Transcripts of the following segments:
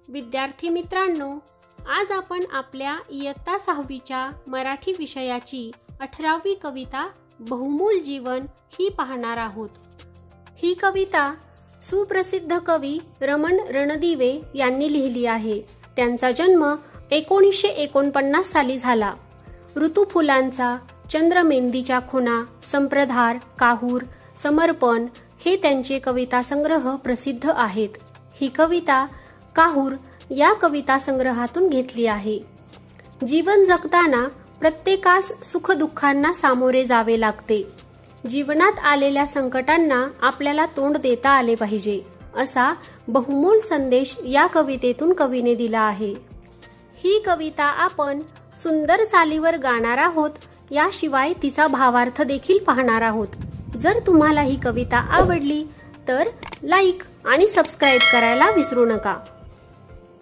विद्यार्थी मित्रांनो, आज आपण आपल्या इयत्ता 6वीच्या मराठी विषयाची 18वी कविता बहुमूल जीवन ही पाहणार आहोत। ही कविता सुप्रसिद्ध कवी रमण रणदिवे यांनी लिहिली आहे। त्यांचा जन्म 1949 साली झाला। ऋतुफुलांचा, चंद्रमेंदीच्या खुणा, संप्रधार, काहूर, समर्पण हे त्यांचे कविता संग्रह प्रसिद्ध आहेत। ही कविता काहूर या कविता संग्रहातून घेतली आहे। जीवन जगताना प्रत्येकास सुखदुःखांना सामोरे जावे लागते। जीवनात आलेल्या संकटांना आपल्याला तोंड देता आले पाहिजे, असा बहुमोल संदेश या कवितेतून कवीने दिला आहे। ही कविता आपण सुंदर चालीवर गाणार आहोत, याशिवाय तिचा भावार्थ देखील पाहणार आहोत। जर तुम्हाला ही कविता आवडली तर लाईक आणि सबस्क्राईब करायला विसरू नका।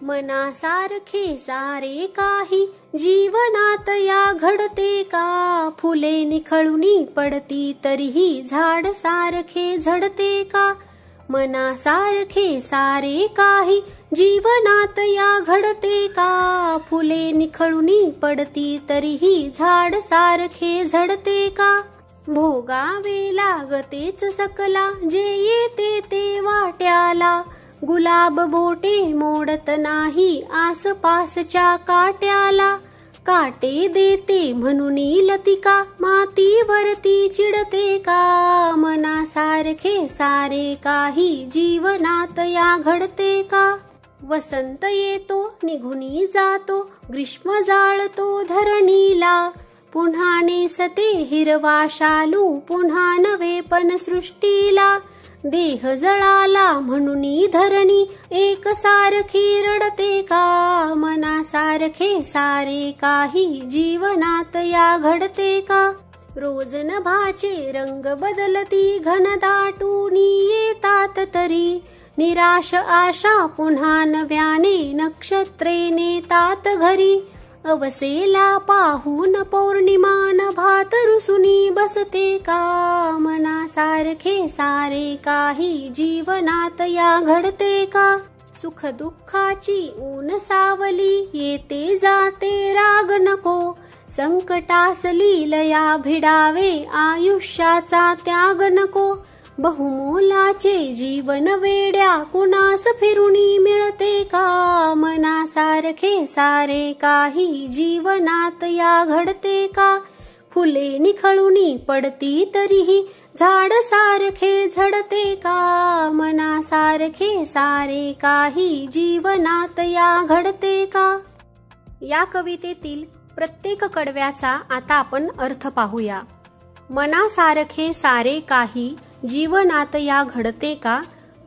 मनासारखे सारे काही जीवनात या घडते का, फुले निखळूनी पडती तरीही झाड सारखे झडते का। मनासारखे सारे काही जीवनात या घडते का, फुले निखळूनी पडती तरीही झाड सारखे झडते का। भोगावे लागतेच सकला जे येते ते वाट्याला, गुलाब बोटे मोडत नाही आसपासच्या काट्याला। काटे देते म्हणून लतिका मातीवरती चिडते का, मनासारखे सारे काही जीवनात या घडते का। वसंत येतो निघूनी जातो, ग्रीष्म जाळतो धरणीला, पुन्हा नेसते हिरवा शालू पुन्हा नवे पण सृष्टीला। देह जळाला म्हणून धरणी एक सारखी रडते का, मनासारखे सारे काही जीवनात या घडते का। रोज नभाचे रंग बदलती घनदाटूनी येतात तरी, निराश आशा पुन्हा नव्याने नक्षत्रे नेतात घरी। अवसेला पाहून पौर्णिमा नभात रुसुनी बसते का, मनासारखे सारे काही जीवनात या घडते का। सुख दुःखाची ऊन सावली येते जाते राग नको, संकटास लीलया भिडावे आयुष्याचा त्याग नको। बहुमोलाचे जीवन वेड्या कुणास फिरुनी मिळते का, मनासारखे सारे काही जीवनात या घडते का। फुले निखळूनी पडती तरीही झाड सारखे झडते का, मनासारखे सारे काही जीवनात या घडते का। या कवितेतील प्रत्येक कडव्याचा आता आपण अर्थ पाहूया। मनासारखे सारे काही जीवनात या घडते का,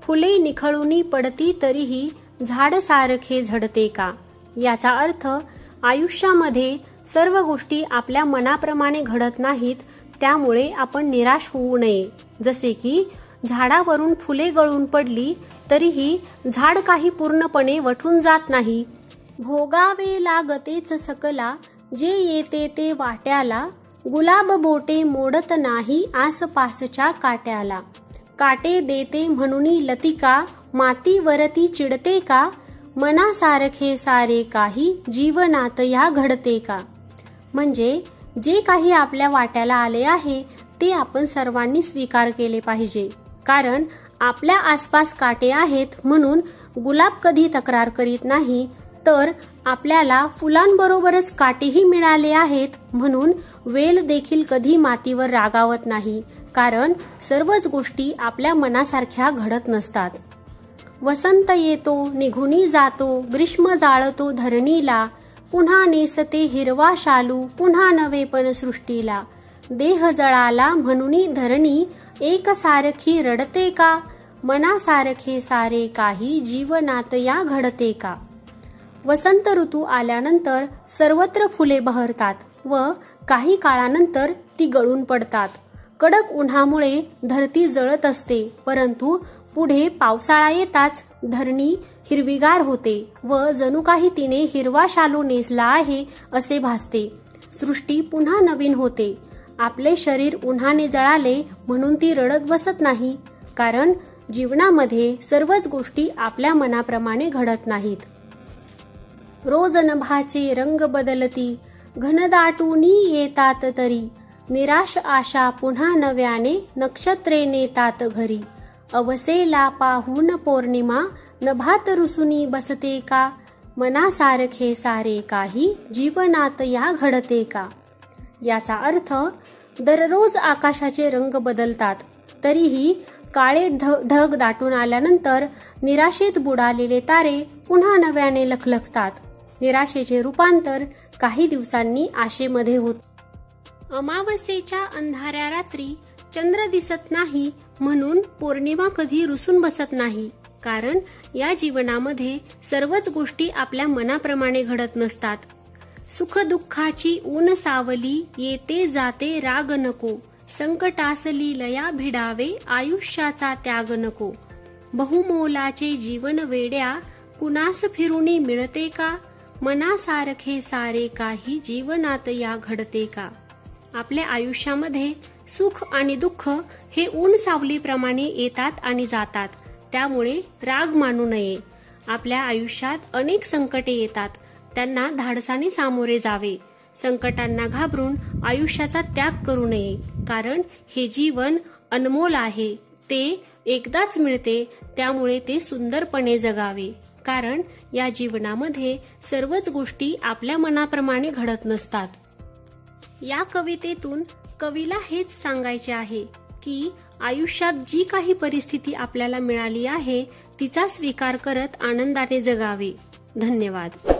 फुले निखळूनी पडती तरीही झाड सारखे झडते का। याचा अर्थ आयुष्यामध्ये सर्व गोष्टी आपल्या मनाप्रमाणे घडत नाहीत, त्यामुळे आपण निराश होऊ नये। जसे की झाडावरून फुले गळून पडली तरीही झाड काही पूर्णपणे वठून जात नाही। भोगावे लागतेच सकला जे येते ते वाट्याला, गुलाब बोटे मोडत नाही आसपासच्या काट्याला। काटे देते म्हणून लतिका मातीवरती चिडते का, मनासारखे सारे काही जीवनात या घडते का। म्हणजे जे काही आपल्या वाट्याला आले आहे ते आपण सर्वांनी स्वीकार केले पाहिजे, कारण आपल्या आसपास काटे आहेत म्हणून गुलाब कधी तक्रार करीत नाही, तर आपल्याला फुलांबरोबरच काटेही मिळाले आहेत म्हणून वेल देखील कधी मातीवर रागावत नाही, कारण सर्वच गोष्टी आपल्या मनासारख्या घडत नसतात। वसंत येतो निघूनी जातो, ग्रीष्म जाळतो धरणीला, पुन्हा नेसते हिरवा शालू पुन्हा नवे पण सृष्टीला। देह जळाला म्हणून धरणी एक सारखी रडते का, मनासारखे सारे काही जीवनात या घडते का। वसंत ऋतू आल्यानंतर सर्वत्र फुले बहरतात व काही काळानंतर ती गळून पडतात। कडक उन्हामुळे धरती जळत असते, परंतु पुढे पावसाळा येताच धरणी हिरवीगार होते व जणू काही तिने हिरवा शालू नेसला आहे असे भासते। सृष्टी पुन्हा नवीन होते। आपले शरीर उन्हाने जळाले म्हणून ती रडत बसत नाही, कारण जीवनामध्ये सर्वच गोष्टी आपल्या मनाप्रमाणे घडत नाहीत। रोज नभाचे रंग बदलती, घनदाटूनी येतात तरी, निराश आशा पुन्हा नव्याने, नक्षत्रे नेतात घरी. अवसेला पाहून पौर्णिमा, नभात रुसुनी बसते का, मनासारखे सारे काही, जीवनात या घडते का. याचा अर्थ, दररोज आकाशाचे रंग बदलतात, तरीही काळे ढग दाटून आल्यानंतर निराशेत बुडालेले तारे पुन्हा नव्याने लखलखतात. निराशेचे रूपांतर काही दिवसांनी आशेमध्ये होत. अमावस्येच्या अंधाऱ्या रात्री चंद्र दिसत नाही म्हणून पौर्णिमा कधी रुसून बसत नाही. कारण या जीवनामध्ये सर्वच गोष्टी आपल्या मनाप्रमाणे घडत नसतात. सुखदुःखाची ऊन सावली, येते जाते राग नको, संकटासली लया भिडावे, आयुष्याचा त्याग नको. बहुमोलाचे जीवन वेड्या, कुणास फिरुनी मिळते का, मनासारखे सारे काही, जीवनात या घडते का. आपल्या आयुष्यामध्ये सुख आणि दुःख हे ऊन सावलीप्रमाणे येतात आणि जातात. त्यामुळे राग मानू नये. आपल्या आयुष्यात अनेक संकटे येतात, त्यांना धाडसाने सामोरे जावे. संकटांना घाबरून आयुष्याचा त्याग करू नये. कारण हे जीवन अनमोल आहे, ते एकदाच मिळते. त्यामुळे ते सुंदरपणे जगावे. कारण या जीवनामध्ये सर्वच गोष्टी आपल्या मनाप्रमाणे घडत नसतात. या कवितेतून कवीला हेच सांगायचे आहे की आयुष्यात जी काही परिस्थिती आपल्याला मिळाली आहे तिचा स्वीकार करत आनंदाने जगावे. धन्यवाद.